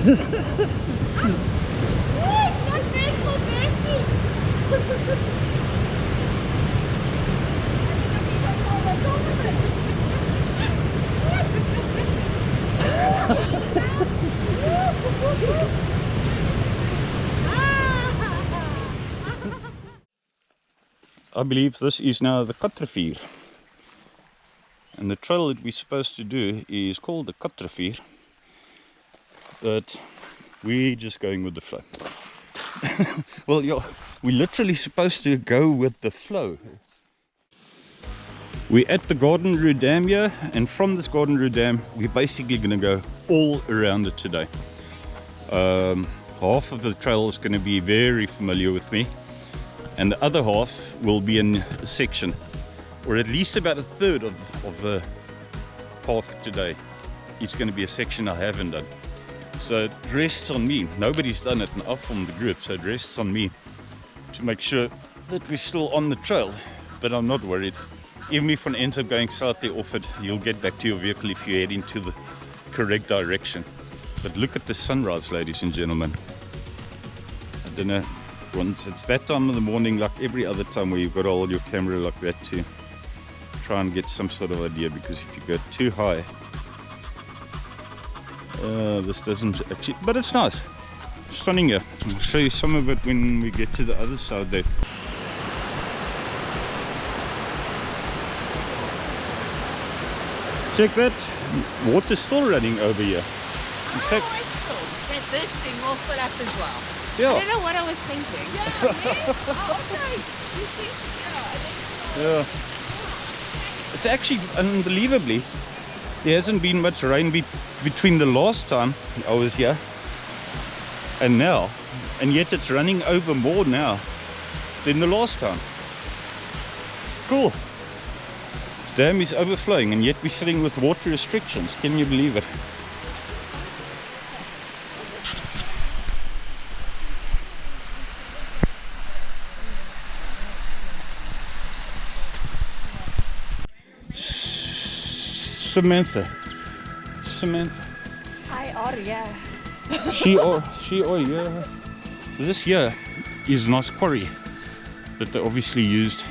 I believe this is now the Katrivier, and the trail that we're supposed to do is called the Katrivier, but we're just going with the flow. Well, yeah, we're literally supposed to go with the flow. We're at the Garden Rue Dam here, and from this Garden Rue Dam we're basically going to go all around it today. Half of the trail is going to be very familiar with me, and the other half will be in a section, or at least about a third of the path today is going to be a section I haven't done. So it rests on me. Nobody's done it and I've formed the group, so it rests on me to make sure that we're still on the trail. But I'm not worried. Even if one ends up going slightly off it, you'll get back to your vehicle if you head into the correct direction. But look at the sunrise, ladies and gentlemen. I don't know, once it's that time of the morning, like every other time, where you've got to hold your camera like that to try and get some sort of idea, because if you go too high, this doesn't actually, but it's nice, stunning here. I'll show you some of it when we get to the other side there. Check that, water's still running over here. In fact, that this thing will fill up as well. Yeah. I don't know what I was thinking. Yeah. It's actually, unbelievably, there hasn't been much rain between the last time I was here and now, and yet it's running over more now than the last time. Cool. The dam is overflowing, and yet we're sitting with water restrictions. Can you believe it? Samantha. Hi, Arya. She or yeah. This here is a nice quarry that they obviously used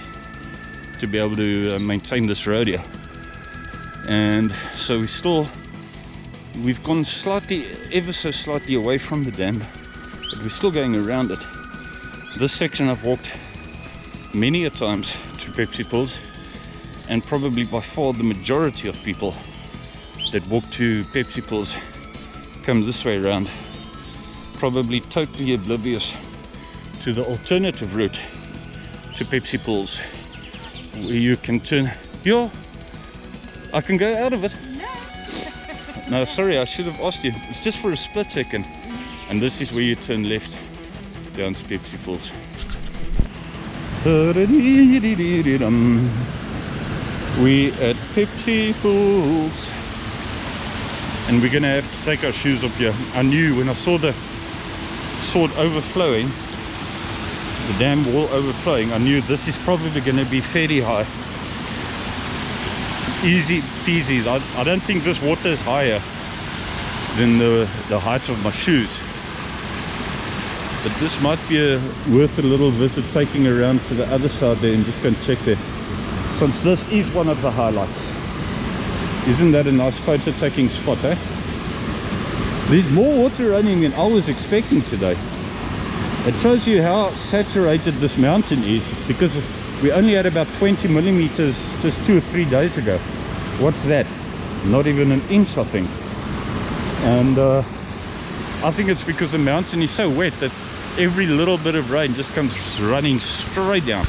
to be able to maintain this road here. And so we've gone slightly, ever so slightly away from the dam, but we're still going around it. This section I've walked many a times to Pepsi pools, and probably by far the majority of people that walk to Pepsi pools come this way around, probably totally oblivious to the alternative route to Pepsi pools, where you can turn. Yeah, I can go out of it. No, sorry, I should have asked you. It's just for a split second. And this is where you turn left down to Pepsi Falls. We at Pepsi Falls, and we're gonna have to take our shoes off here. I knew when I saw it overflowing, the dam wall overflowing, I knew this is probably gonna be fairly high. Easy peasy. I don't think this water is higher than the height of my shoes, but this might be worth a little visit, taking around to the other side there and just go and check there, since this is one of the highlights. Isn't that a nice photo taking spot, eh? There's more water running than I was expecting today. It shows you how saturated this mountain is, because we only had about 20 millimeters just 2 or 3 days ago. What's that? Not even an inch, I think. And I think it's because the mountain is so wet that every little bit of rain just comes running straight down.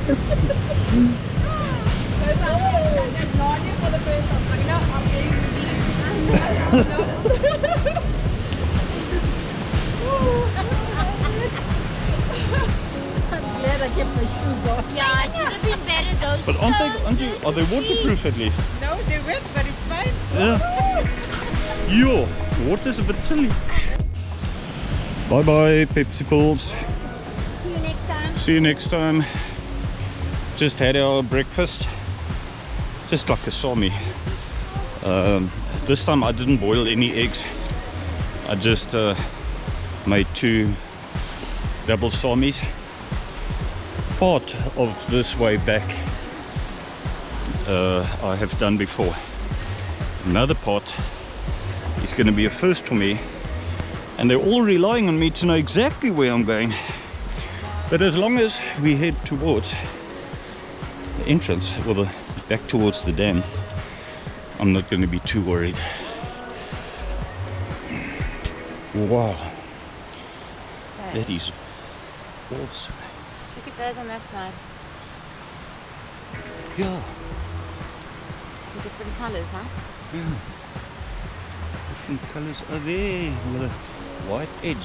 Glad I kept my shoes on. Yeah, it would have been better those But are they waterproof at least? No, they're wet, but it's fine. Yeah. Yo, water's a bit chilly. Bye bye, Pepsi pools. See you next time. See you next time. Just had our breakfast. Just like a salmi. This time I didn't boil any eggs. I just made 2 double salmis. Part of this way back I have done before. Another part is going to be a first for me, and they're all relying on me to know exactly where I'm going. But as long as we head towards the entrance, or back towards the dam, I'm not going to be too worried. Wow, that is awesome. Look at those on that side. Yeah, In different colours, huh? yeah. Different colors are there with a white edge.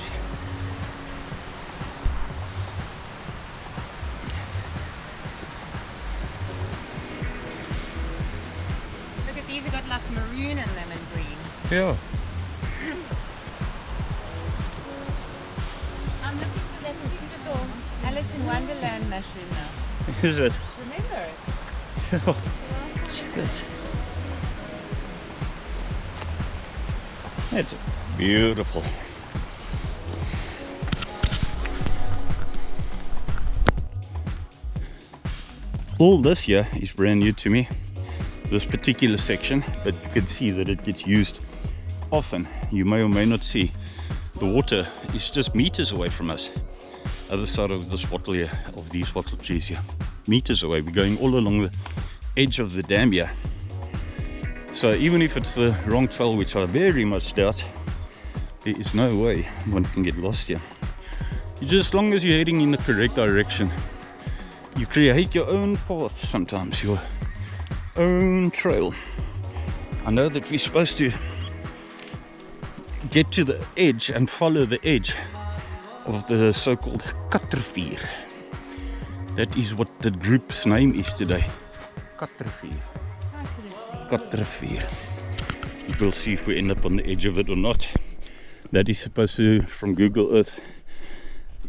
Look at these, have got like maroon in them and green. Yeah. I'm looking for that beautiful Alice in Wonderland mushroom now. Is it? Remember it? It's beautiful. All this here is brand new to me, this particular section, but you can see that it gets used often. You may or may not see the water is just meters away from us. Other side of this wattle here, of these wattle trees here, meters away. We're going all along the edge of the dam here. So even if it's the wrong trail, which I very much doubt, there is no way one can get lost here. As long as you're heading in the correct direction, you create your own path sometimes, your own trail. I know that we're supposed to get to the edge and follow the edge of the so-called Katrivier. That is what the group's name is today. Katrivier. Katrivier. We'll see if we end up on the edge of it or not. That is supposed to, from Google Earth,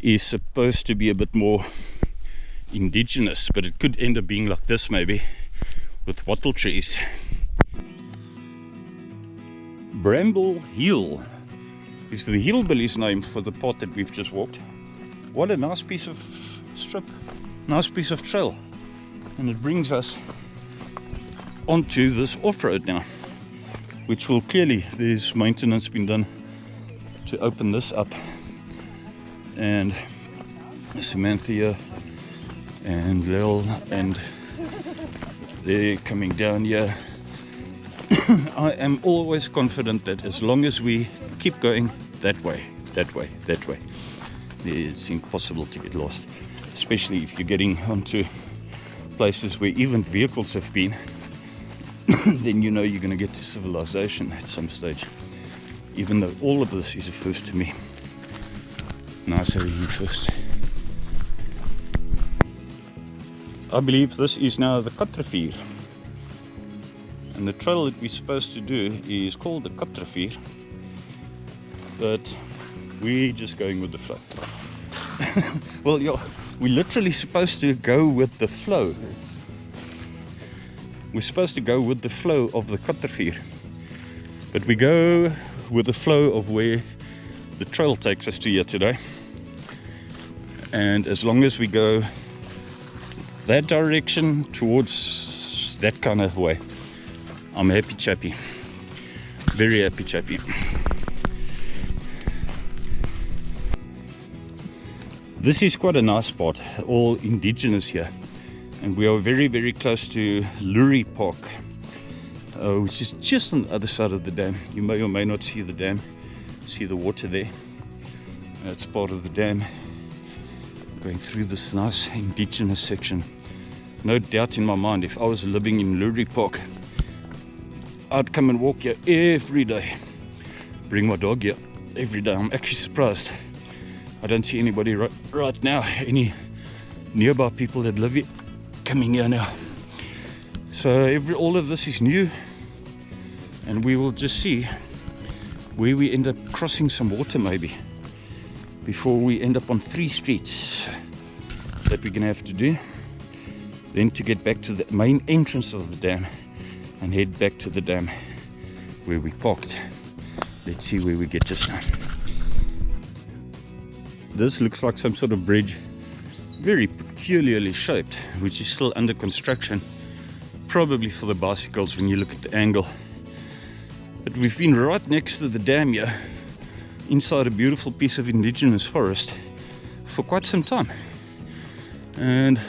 is supposed to be a bit more indigenous, but it could end up being like this maybe, with wattle trees. Bramble Hill is the hillbilly's name for the part that we've just walked. What a nice piece of strip, nice piece of trail, and it brings us onto this off-road now, which will clearly, there's maintenance been done to open this up, and Samantha and Lil and they're coming down here. I am always confident that as long as we keep going that way, it's impossible to get lost, especially if you're getting onto places where even vehicles have been. Then you know you're going to get to civilization at some stage, even though all of this is a first to me. Nice having you first. I believe this is now the Katrivier, and the trail that we're supposed to do is called the Katrivier, but we're just going with the flow. Well, yeah, we're literally supposed to go with the flow. We're supposed to go with the flow of the Katrivier, but we go with the flow of where the trail takes us to here today. And as long as we go that direction towards that kind of way, I'm happy chappy, very happy chappy. This is quite a nice spot, all indigenous here, and we are very, very close to Lurie Park, which is just on the other side of the dam. You may or may not see the dam, see the water there. That's part of the dam, going through this nice indigenous section no doubt in my mind, if I was living in Lurie Park, I'd come and walk here every day. Bring my dog here every day. I'm actually surprised. I don't see anybody right now, any nearby people that live here coming here now. So all of this is new, and we will just see where we end up crossing some water maybe before we end up on 3 streets that we're gonna have to do. Then to get back to the main entrance of the dam and head back to the dam where we parked. Let's see where we get just now. This looks like some sort of bridge, very peculiarly shaped, which is still under construction, probably for the bicycles when you look at the angle. But we've been right next to the dam here, inside a beautiful piece of indigenous forest, for quite some time. And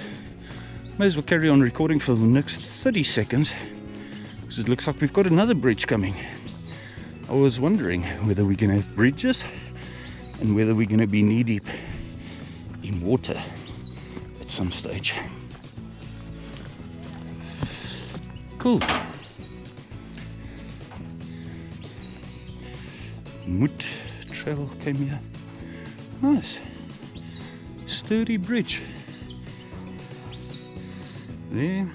may as well carry on recording for the next 30 seconds, because it looks like we've got another bridge coming. I was wondering whether we're going to have bridges and whether we're going to be knee-deep in water at some stage. Cool. Moot trail came here. Nice. Sturdy bridge. There.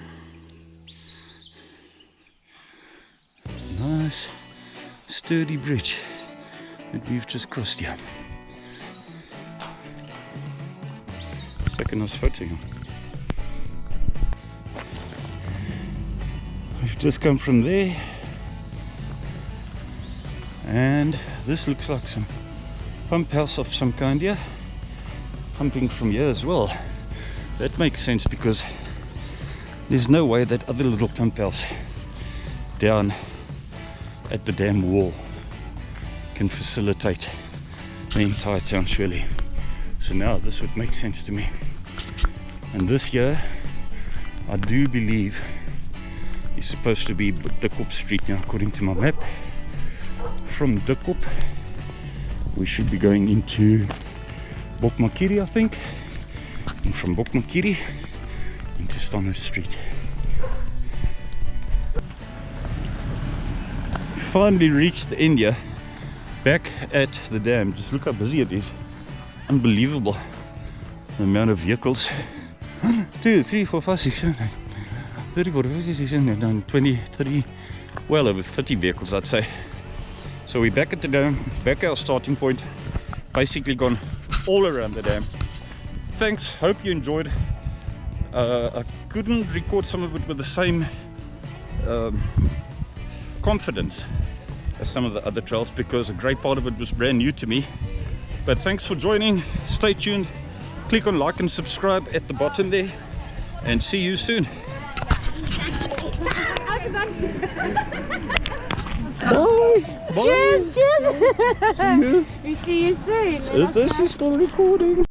Nice sturdy bridge that we've just crossed here. Second nice photo. We've just come from there, and this looks like some pump house of some kind here, pumping from here as well. That makes sense because there's no way that other little pump house down at the dam wall can facilitate the entire town, surely. So now this would make sense to me. And this year, I do believe, is supposed to be Dikop Street now, according to my map. From Dikop, we should be going into Bokmakiri, I think, and from Bokmakiri into Stanhope Street. Finally reached the end here, back at the dam. Just look how busy it is. Unbelievable the amount of vehicles. 1, 2, 3, 4, 5, 6, 7, 8, 30, 40, 50, 60, 70, 20, 30, well over 30 vehicles, I'd say. So we're back at the dam, back at our starting point, basically gone all around the dam. Thanks, hope you enjoyed. I couldn't record some of it with the same confidence as some of the other trails because a great part of it was brand new to me. But thanks for joining, stay tuned, click on like and subscribe at the bottom there, and see you soon. Bye. Bye. Cheers, cheers. We see you soon. Is this still recording?